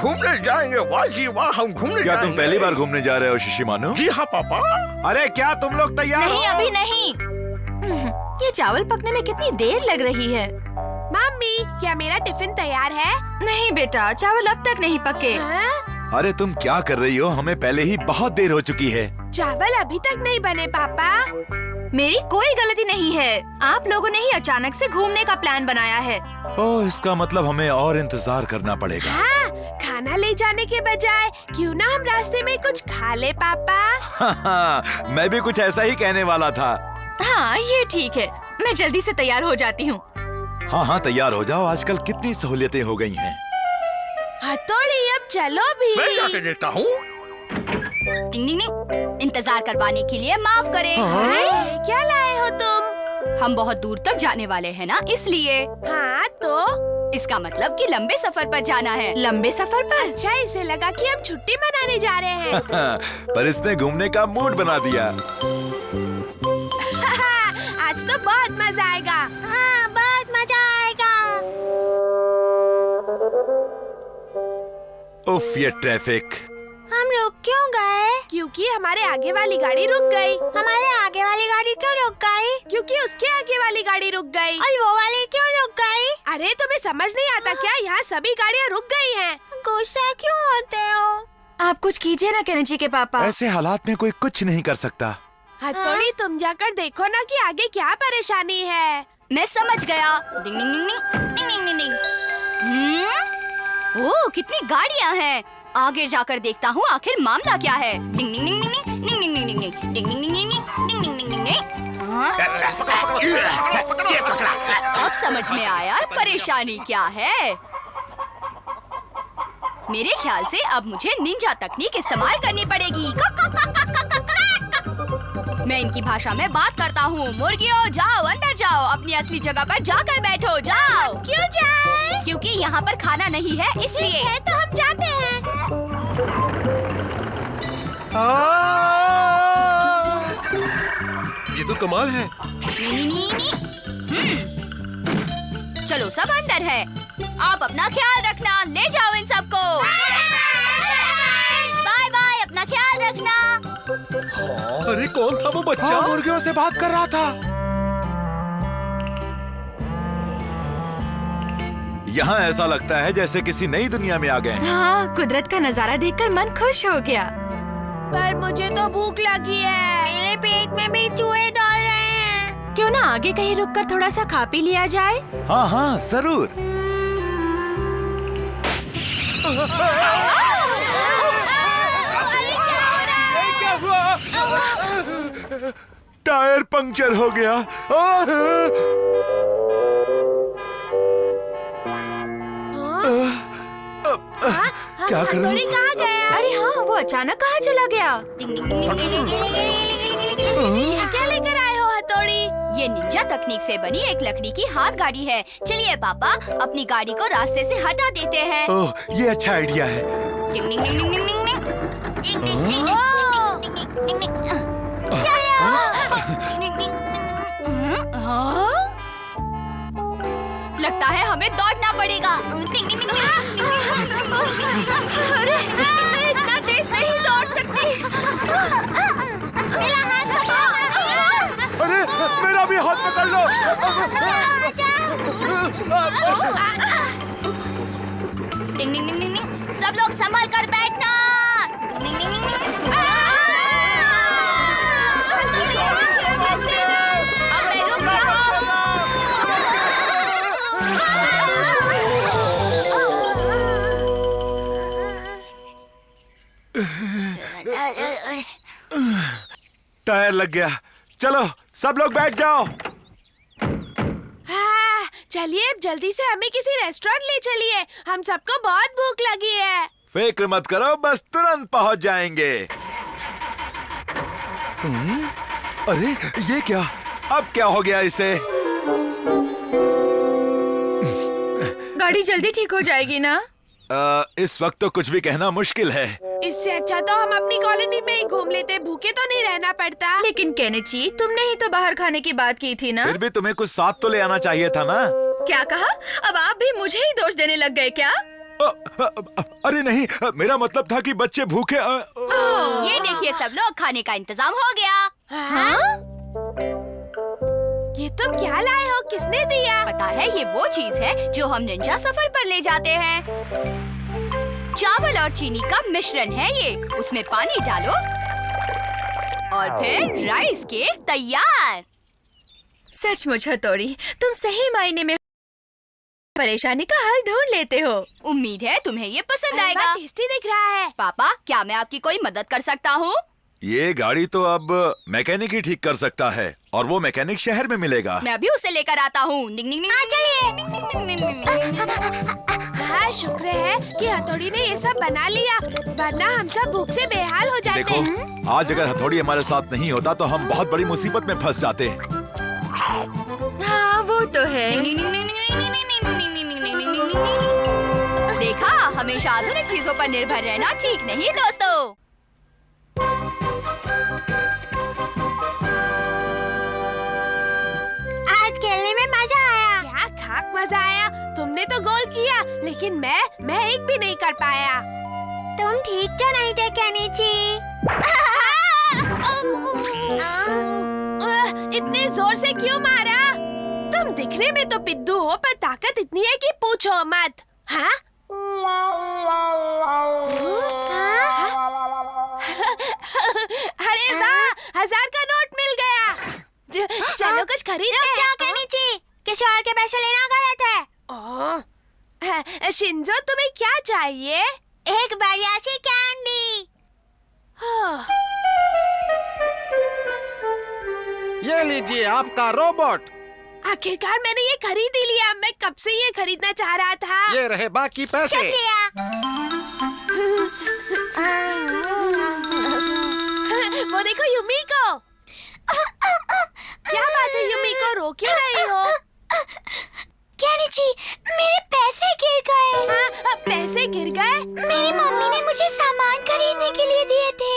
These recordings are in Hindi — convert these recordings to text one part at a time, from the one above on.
घूमने जाएंगे। वाह जी वाह, हम घूमने क्या जाएंगे। तुम पहली बार घूमने जा रहे हो शिशिमानो? जी हाँ पापा। अरे क्या तुम लोग तैयार नहीं, हो? अभी नहीं। ये चावल पकने में कितनी देर लग रही है। मम्मी, क्या मेरा टिफिन तैयार है? नहीं बेटा, चावल अब तक नहीं पके। हाँ? अरे तुम क्या कर रही हो? हमें पहले ही बहुत देर हो चुकी है। चावल अभी तक नहीं बने पापा। मेरी कोई गलती नहीं है। आप लोगों ने ही अचानक से घूमने का प्लान बनाया है। ओह, इसका मतलब हमें और इंतजार करना पड़ेगा। हाँ, खाना ले जाने के बजाय क्यों ना हम रास्ते में कुछ खा ले पापा। मैं भी कुछ ऐसा ही कहने वाला था। हाँ, ये ठीक है। मैं जल्दी से तैयार हो जाती हूँ। हाँ हाँ, तैयार हो जाओ। आजकल कितनी सहूलियतें हो गई हैं। हथौड़ी, अब चलो भी। मैं जाके देखता हूँ। टिंग टिंग टिंग। इंतजार करवाने के लिए माफ करें। ये क्या लाए हो तुम? हम बहुत दूर तक जाने वाले हैं ना, इसलिए। हाँ तो इसका मतलब कि लंबे सफर पर जाना है। लंबे सफर पर? अच्छा, इसे लगा कि हम छुट्टी मनाने जा रहे हैं। पर इसने घूमने का मूड बना दिया। आज तो बहुत मजा आएगा। हाँ, बहुत मजा आएगा। उफ, ये ट्रैफिक। हम रुक क्यों गए? क्योंकि हमारे आगे वाली गाड़ी रुक गई। हमारे आगे वाली गाड़ी क्यों रुक गई? क्योंकि उसके आगे वाली गाड़ी रुक गई। और वो वाली क्यों रुक गई? अरे तुम्हें समझ नहीं आता क्या? यहाँ सभी गाड़ियाँ रुक गई हैं। गुस्सा क्यों होते हो? आप कुछ कीजिए ना केनेची के पापा। ऐसे हालात में कोई कुछ नहीं कर सकता। हथौड़ी, तुम जाकर देखो ना कि आगे क्या परेशानी है। मैं समझ गया। डिंग डिंग डिंग डिंग डिंग डिंग डिंग। ओह, कितनी गाड़ियाँ हैं। आगे जाकर देखता हूँ आखिर मामला क्या है। डिंग डिंग डिंग डिंग डिंग डिंग डिंग डिंग डिंग डिंग डिंग डिंग डिंग डिंग डिंग डिंग डिंग। हाँ? अब समझ में आया परेशानी क्या है। मेरे ख्याल से अब मुझे निंजा तकनीक इस्तेमाल करनी पड़ेगी। मैं इनकी भाषा में बात करता हूँ। मुर्गियों, जाओ अंदर जाओ, अपनी असली जगह पर जाकर बैठो। जाओ। क्यों जाए? क्योंकि यहाँ पर खाना नहीं है, इसलिए। है तो हम जाते हैं। ये तो कमाल है। नी नी नी नी। चलो सब अंदर है। आप अपना ख्याल रखना। ले जाओ इन सबको। बाय बाय, अपना ख्याल रखना। अरे कौन था वो बच्चा? हाँ, मुर्गियों से बात कर रहा था। यहाँ ऐसा लगता है जैसे किसी नई दुनिया में आ गए हैं। हाँ, कुदरत का नजारा देखकर मन खुश हो गया। पर मुझे तो भूख लगी है। मेरे पेट में भी चूहे दौड़ रहे हैं। क्यों ना आगे कहीं रुककर थोड़ा सा खा पी लिया जाए? हाँ हाँ, जरूर। टायर पंक्चर हो गया। क्या करूं? हथौड़ी कहाँ गया? अरे हाँ, वो अचानक कहाँ चला गया? डिंग डिंग डिंग डिंग डिंग। क्या लेकर आए हो हथौड़ी? ये निंजा तकनीक से बनी एक लकड़ी की हाथ गाड़ी है। चलिए पापा, अपनी गाड़ी को रास्ते से हटा देते हैं। ओह, ये अच्छा आइडिया है। डिंग डिंग डिंग डिंग डिंग डिंग डिंग। डिंग डिंग डिंग डिंग डिंग डिंग डिंग डिंग। डिंग डिंग डिंग। हाँ? लगता है हमें दौड़ना पड़ेगा। डिंग डिंग डिंग डिंग डिंग। अरे, मैं इतना तेज नहीं दौड़ सकती। मेरा हाथ पकड़ो। अरे, मेरा भी हाथ पकड़ लो। डिंग डिंग डिंग डिंग डिंग। सब लोग संभल कर बैठना। डिंग डिंग डिंग डिंग डिंग। अब मैं रुक रहा हूँ। टायर लग गया। चलो सब लोग बैठ जाओ। हाँ, चलिए अब जल्दी से हमें किसी रेस्टोरेंट ले चलिए। हम सबको बहुत भूख लगी है। फिक्र मत करो, बस तुरंत पहुंच जाएंगे। अरे ये क्या? अब क्या हो गया इसे? गाड़ी जल्दी ठीक हो जाएगी ना? इस वक्त तो कुछ भी कहना मुश्किल है। इससे अच्छा तो हम अपनी कॉलोनी में ही घूम लेते, भूखे तो नहीं रहना पड़ता। लेकिन केनेची, तुमने ही तो बाहर खाने की बात की थी ना? फिर भी तुम्हें कुछ साथ तो ले आना चाहिए था ना। क्या कहा? अब आप भी मुझे ही दोष देने लग गए क्या? अरे नहीं, मेरा मतलब था कि बच्चे भूखे। ये देखिए सब लोग, खाने का इंतजाम हो गया। हाँ? ये तुम क्या लाए हो? किसने दिया? पता है, ये वो चीज है जो हम निंजा सफर पर ले जाते हैं। चावल और चीनी का मिश्रण है ये। उसमें पानी डालो और फिर राइस केक तैयार। सचमुच हथौड़ी, तुम सही मायने में परेशानी का हल ढूंढ लेते हो। उम्मीद है तुम्हें ये पसंद आएगा। टेस्टी दिख रहा है। पापा, क्या मैं आपकी कोई मदद कर सकता हूँ? ये गाड़ी तो अब मैकेनिक ही ठीक कर सकता है और वो मैकेनिक शहर में मिलेगा। मैं अभी उसे लेकर आता हूँ। हाँ, शुक्र है कि हथौड़ी ने ये सब बना लिया, वरना हम सब भूख से बेहाल हो जाते। देखो, आज अगर हथौड़ी हमारे साथ नहीं होता तो हम बहुत बड़ी मुसीबत में फंस जाते। हाँ, वो तो है। देखा, हमेशा आधुनिक चीजों पर निर्भर रहना ठीक नहीं दोस्तों। आज खेलने में मजा आया। क्या खाक मजा आया? तुमने तो गोल किया, लेकिन मैं एक भी नहीं कर पाया। तुम ठीक तो नहीं थे केनिची। इतने जोर से क्यों मारा? तुम दिखने में तो पिद्दू हो, पर ताकत इतनी है कि पूछो मत। हाँ? अरे वाह, 1000 का नोट मिल गया। चलो कुछ खरीदते हैं। रुक जाओ केनिची, किसी और के पैसे लेना गलत है। शिंजो, तुम्हें क्या चाहिए? एक बढ़िया सी कैंडी। ये लीजिए आपका रोबोट। आखिरकार मैंने ये खरीद ही लिया। मैं कब से ये खरीदना चाह रहा था। ये रहे बाकी पैसे। शुक्रिया। वो देखो युमिको। क्या बात है युमिको, रो क्यों रही हो? केनिची, मेरे पैसे गिर गए। हाँ, पैसे गिर गए? मेरी मम्मी ने मुझे सामान खरीदने के लिए दिए थे।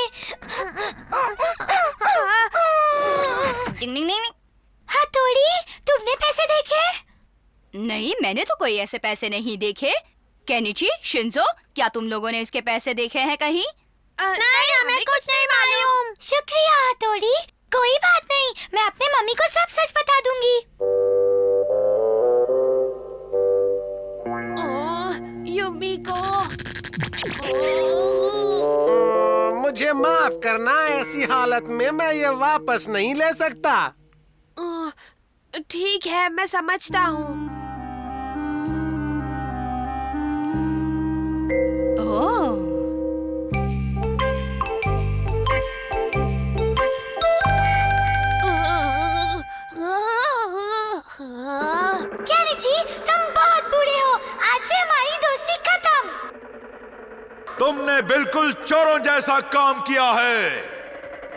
हथौड़ी, तुमने पैसे देखे? नहीं, मैंने तो कोई ऐसे पैसे नहीं देखे। केनिची, शिंजो, क्या तुम लोगों ने इसके पैसे देखे हैं कहीं? नहीं, हमें कुछ नहीं मालूम। शुक्रिया हथौड़ी। कोई बात नहीं, मैं अपने मम्मी को सब सच बता दूंगी। युमिको, मुझे माफ करना, ऐसी हालत में मैं ये वापस नहीं ले सकता। ठीक है, मैं समझता हूँ। केनिची, तुम बहुत बुरे हो। आज से हमारी दोस्ती खत्म। तुमने बिल्कुल चोरों जैसा काम किया है।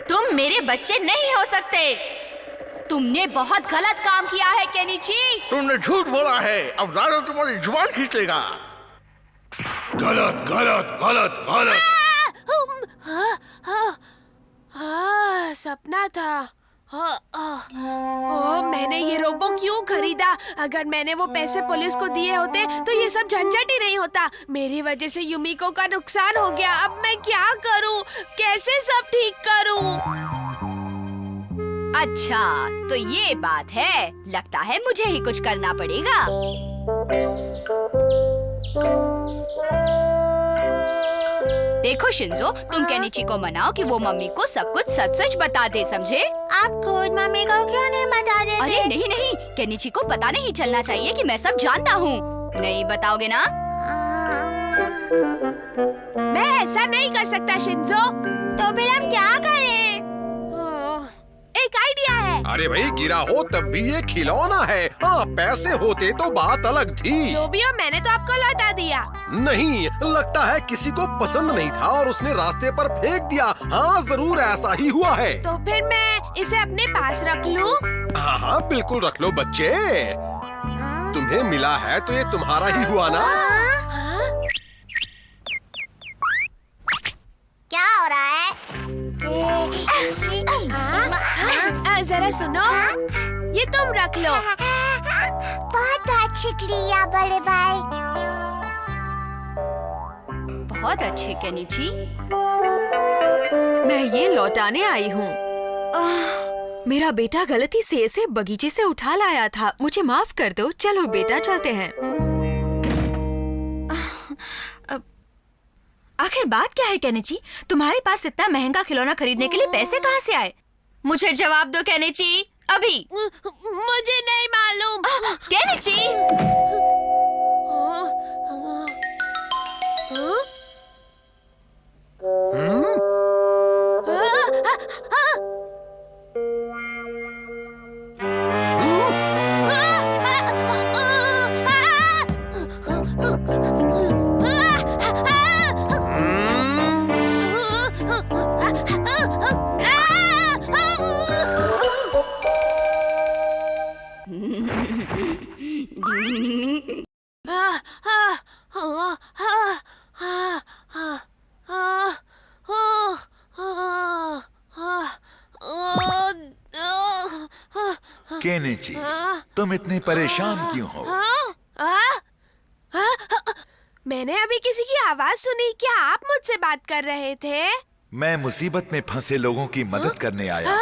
तुम मेरे बच्चे नहीं हो सकते। तुमने बहुत गलत काम किया है केनिची। तुमने झूठ बोला है, अब दादा तुम्हारी जुबान खींच लेगा। गलत गलत गलत गलत। सपना था। मैंने ये रोबो क्यों खरीदा? अगर मैंने वो पैसे पुलिस को दिए होते तो ये सब झंझट ही नहीं होता। मेरी वजह से युमिको का नुकसान हो गया। अब मैं क्या करूं? कैसे सब ठीक करूं? अच्छा, तो ये बात है। लगता है मुझे ही कुछ करना पड़ेगा। देखो शिंजो, तुम केनिची को मनाओ कि वो मम्मी को सब कुछ सच सच बता दे, समझे? आप खुद मम्मी को क्यों नहीं बता देते? अरे नहीं नहीं, केनिची को पता नहीं चलना चाहिए कि मैं सब जानता हूँ। नहीं बताओगे ना? मैं ऐसा नहीं कर सकता शिंजो। तो फिर हम क्या करें? एक आइडिया है। अरे भाई, गिरा हो तब भी ये खिलौना है। हाँ, पैसे होते तो बात अलग थी। जो भी हो, मैंने तो आपको लौटा दिया। नहीं, लगता है किसी को पसंद नहीं था और उसने रास्ते पर फेंक दिया। हाँ, जरूर ऐसा ही हुआ है। तो फिर मैं इसे अपने पास रख लूं? हाँ हाँ, बिल्कुल रख लो बच्चे। तुम्हें मिला है तो ये तुम्हारा ही हुआ ना। क्या हो रहा है? जरा सुनो, ये तुम रख लो। बहुत बहुत शुक्रिया बड़े भाई। बहुत अच्छे केनिची। मैं ये लौटाने आई हूँ। मेरा बेटा गलती से इसे बगीचे से उठा लाया था, मुझे माफ कर दो। चलो बेटा चलते हैं। आखिर बात क्या है केनिची? तुम्हारे पास इतना महंगा खिलौना खरीदने के लिए पैसे कहाँ से आए? मुझे जवाब दो केनिची, अभी। मुझे नहीं मालूम। केनिची! केनिची, तुम इतने परेशान क्यों हो? मैंने अभी किसी की आवाज सुनी। क्या आप मुझसे बात कर रहे थे? मैं मुसीबत में फंसे लोगों की मदद करने आया।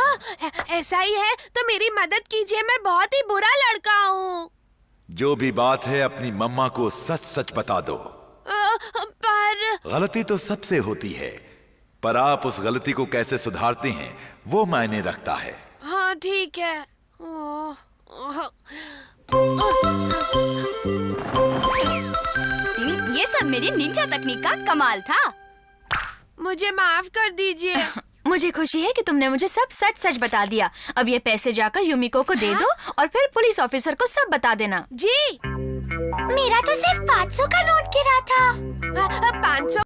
ऐसा ही है तो मेरी मदद कीजिए, मैं बहुत ही बुरा लड़का हूँ। जो भी बात है अपनी मम्मा को सच सच बता दो। पर गलती तो सबसे होती है, पर आप उस गलती को कैसे सुधारते हैं वो मायने रखता है। हाँ ठीक है। ये सब मेरी निंजा तकनीक का कमाल था। मुझे माफ कर दीजिए। मुझे खुशी है कि तुमने मुझे सब सच सच बता दिया। अब ये पैसे जाकर यूमिको को दे दो और फिर पुलिस ऑफिसर को सब बता देना। जी। मेरा तो सिर्फ 500 का नोट गिरा था। 500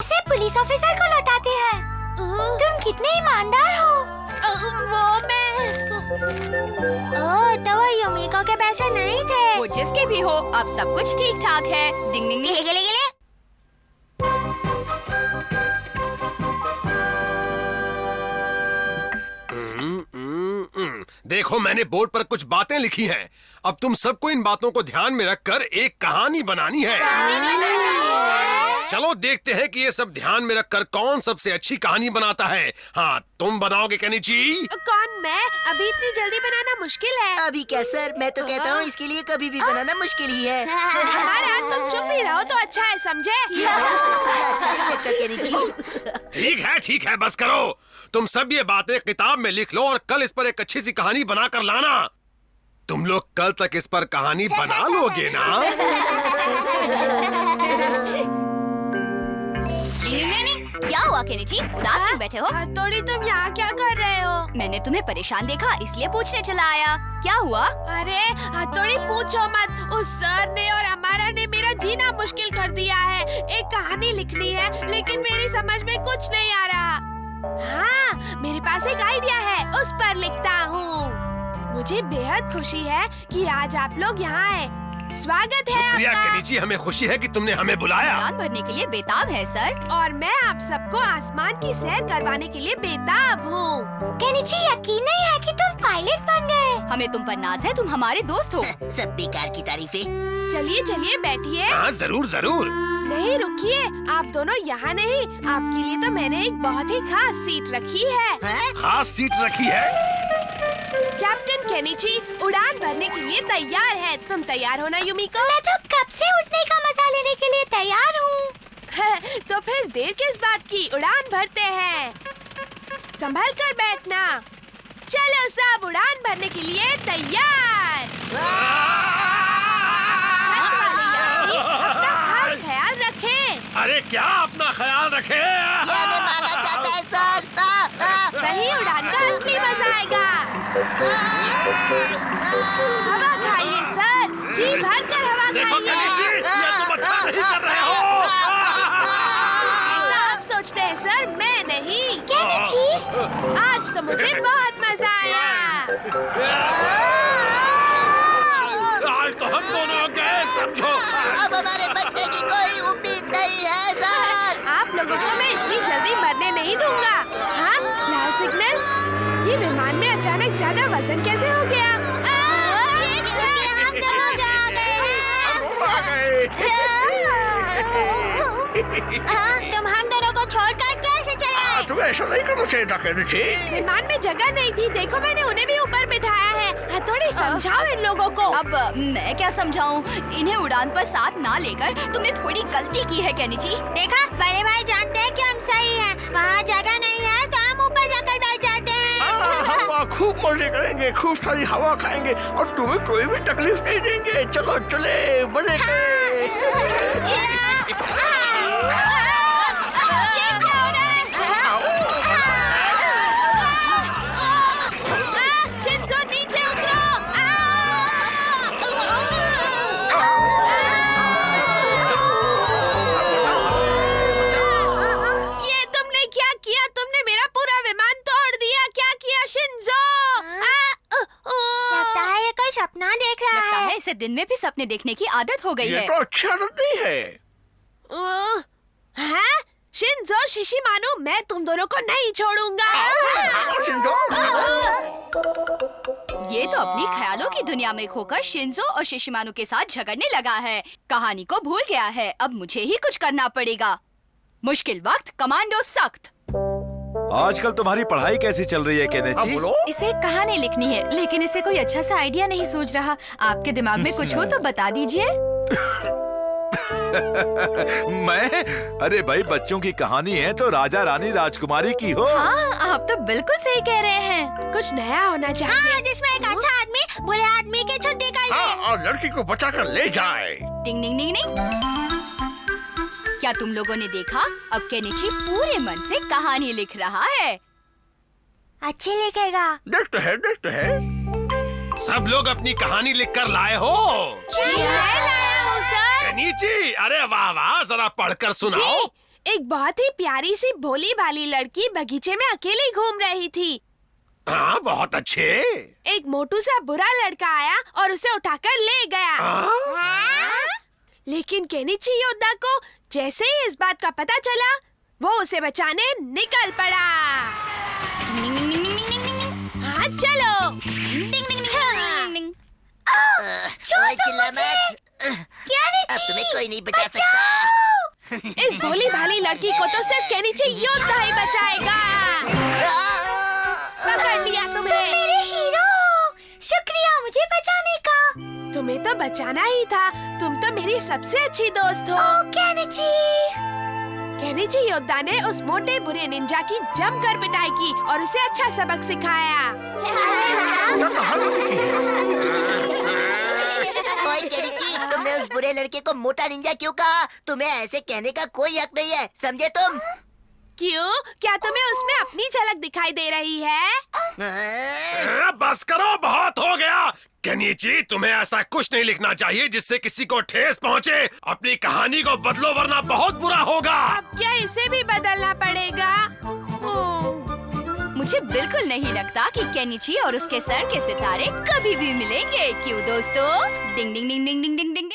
से पुलिस ऑफिसर को लौटाते हैं। तुम कितने ईमानदार हो। वो मैं तो वो यूमिको के पैसे नहीं थे। वो जिसके भी हो, अब सब कुछ ठीक ठाक है। डिंग डिंग डिंग। गिले गिले। देखो मैंने बोर्ड पर कुछ बातें लिखी हैं। अब तुम सबको इन बातों को ध्यान में रखकर एक कहानी बनानी है। चलो देखते हैं कि ये सब ध्यान में रखकर कौन सबसे अच्छी कहानी बनाता है। हाँ, तुम बनाओगे केनिची? कौन? मैं? अभी इतनी जल्दी बनाना मुश्किल है। अभी क्या सर, मैं तो कहता हूँ इसके लिए कभी भी बनाना मुश्किल ही है। हमारा तुम चुप ही रहो तो अच्छा है, समझे? ठीक है, बस करो। तुम सब ये बातें किताब में लिख लो और कल इस पर एक अच्छी सी कहानी बनाकर लाना। तुम लोग कल तक इस पर कहानी बना लोगे ना? क्या हुआ केनिची, उदास क्यों बैठे हो? हथौड़ी, तुम यहाँ क्या कर रहे हो? मैंने तुम्हें परेशान देखा इसलिए पूछने चला आया। क्या हुआ? अरे हथौड़ी पूछो मत। उस सर ने और हमारा ने मेरा जीना मुश्किल कर दिया है। एक कहानी लिखनी है लेकिन मेरी समझ में कुछ नहीं आ रहा। हाँ, मेरे पास एक आइडिया है, उस पर लिखता हूँ। मुझे बेहद खुशी है कि आज आप लोग यहाँ आए। स्वागत है शुक्रिया आपका। केनिची, हमें खुशी है कि तुमने हमें बुलाया। उड़ान भरने के लिए बेताब है सर। और मैं आप सबको आसमान की सैर करवाने के लिए बेताब हूँ। केनिची, यकीन नहीं है कि तुम पायलट बन गए। हमें तुम पर नाज है, तुम हमारे दोस्त हो। सब बेकार की तारीफें। चलिए चलिए बैठिए। हाँ जरूर जरूर। नहीं रुकिए, आप दोनों यहाँ नहीं। आपके लिए तो मैंने एक बहुत ही खास सीट रखी है। खास सीट रखी है? कैप्टन केनिची उड़ान भरने के लिए तैयार है। तुम तैयार हो ना यूमिको? मैं तो कब से उड़ने का मजा लेने के लिए तैयार हूँ। तो फिर देर किस बात की, उड़ान भरते हैं। संभल कर बैठना। चलो सब उड़ान भरने के लिए तैयार। अपना खास ख्याल रखें। अरे क्या अपना ख्याल रखे? मैं मानना चाहता है सर। वही उड़ान का असली मजा आएगा। हवा खाइए सर, जी भर कर हवा देखो खाइए। केनिची, ये तुम अच्छा नहीं कर रहे हो। ऐसा आप सोचते हैं सर, मैं नहीं। केनिची, आज तो मुझे बहुत मजा आया। आज तो हम दोनों गए, समझो। अब हमारे बचने की कोई उम्मीद नहीं है सर। आप लोगों को मैं इतनी जल्दी मरने नहीं दूंगा। हाँ, लाल सिग्नल। ये विमान में अचानक ज्यादा वजन कैसे हो गया? हम दोनों जा गए हैं। तुम हम दोनों को छोड़कर कैसे चले आए? तुम्हें ऐसा नहीं करना चाहिए था केनिची। विमान में जगह नहीं थी, देखो मैंने उन्हें भी ऊपर बिठाया है। हथौड़ी समझाओ इन लोगों को। अब मैं क्या समझाऊं? इन्हें उड़ान पर साथ ना लेकर तुमने थोड़ी गलती की है केनिची। देखा, बड़े भाई जानते हैं कि हम सही हैं। वहाँ जगह नहीं है तो हम ऊपर जाकर बैठ जाते हैं। हम खूब मजे करेंगे, खूब सारी हवा खाएंगे और तुम्हें कोई भी तकलीफ नहीं देंगे। चलो चले बड़े। शिंजो नीचे उतरो। ये तुमने क्या किया? तुमने मेरा पूरा विमान तोड़ दिया। क्या किया शिंजो? लगता है ये कोई सपना देख रहा लगता है। है इसे दिन में भी सपने देखने की आदत हो गई ये है। तो अच्छी आदत नहीं है। हाँ? शिंजो, शिशिमानु, मैं तुम दोनों को नहीं छोड़ूंगा। ये तो अपनी ख्यालों की दुनिया में खोकर शिंजो और शिशिमानु के साथ झगड़ने लगा है। कहानी को भूल गया है। अब मुझे ही कुछ करना पड़ेगा। मुश्किल वक्त, कमांडो सख्त। आजकल तुम्हारी पढ़ाई कैसी चल रही है केनिची? बोलो। इसे एक कहानी लिखनी है, लेकिन इसे कोई अच्छा सा आइडिया नहीं सूझ रहा। आपके दिमाग में कुछ हो तो बता दीजिए। मैं? अरे भाई, बच्चों की कहानी है तो राजा रानी राजकुमारी की हो। हाँ, आप तो बिल्कुल सही कह रहे हैं। कुछ नया होना चाहिए। हाँ, जिसमें एक अच्छा आदमी बुरे आदमी की छुट्टी कर दे। हाँ, और लड़की को बचाकर ले जाए। टिंग टिंग टिंग टिंग। क्या तुम लोगों ने देखा? अब केनिची पूरे मन से कहानी लिख रहा है। अच्छी लिखेगा। देखते हैं। सब लोग अपनी कहानी लिख कर लाए हो? केनिची, अरे वाह वाह, जरा पढ़कर सुनाओ। जी, एक बहुत ही प्यारी सी भोली भाली लड़की बगीचे में अकेली घूम रही थी। हाँ, बहुत अच्छे। एक मोटू सा बुरा लड़का आया और उसे उठाकर ले गया। हाँ? लेकिन केनिची योद्धा को जैसे ही इस बात का पता चला, वो उसे बचाने निकल पड़ा। टिंग टिंग टिंग टिंग टिंग टिंग टिंग। हाँ, चलो। टिंग टिंग टिंग टिंग टिंग। ओए चिल्ला मत। अब तुम्हें कोई नहीं बचा सकता। इस भोली भाली लड़की को तो सिर्फ केनिची योद्धा ही बचाएगा। पकड़ लिया तुम्हें। मेरे हीरो, शुक्रिया मुझे बचाने का। तुम्हें तो बचाना ही था। तुम तो मेरी सबसे अच्छी दोस्त हो। ओ केनिची। केनिची योद्धा ने उस मोटे बुरे निंजा की जमकर पिटाई की और उसे अच्छा सबक सिखाया। ओए केनिची, तुमने उस बुरे लड़के को मोटा निंजा क्यों कहा? तुम्हें ऐसे कहने का कोई हक नहीं है, समझे तुम? क्यों? क्या तुम्हें उसमें अपनी झलक दिखाई दे रही है? बस करो, बहुत हो गया। केनिची, तुम्हें ऐसा कुछ नहीं लिखना चाहिए जिससे किसी को ठेस पहुंचे। अपनी कहानी को बदलो वरना बहुत बुरा होगा। अब क्या इसे भी बदलना पड़ेगा? मुझे बिल्कुल नहीं लगता कि केनिची और उसके सर के सितारे कभी भी मिलेंगे। क्यों दोस्तों? डिंग डिंग डिंग डिंग डिंग डिंग डिंग।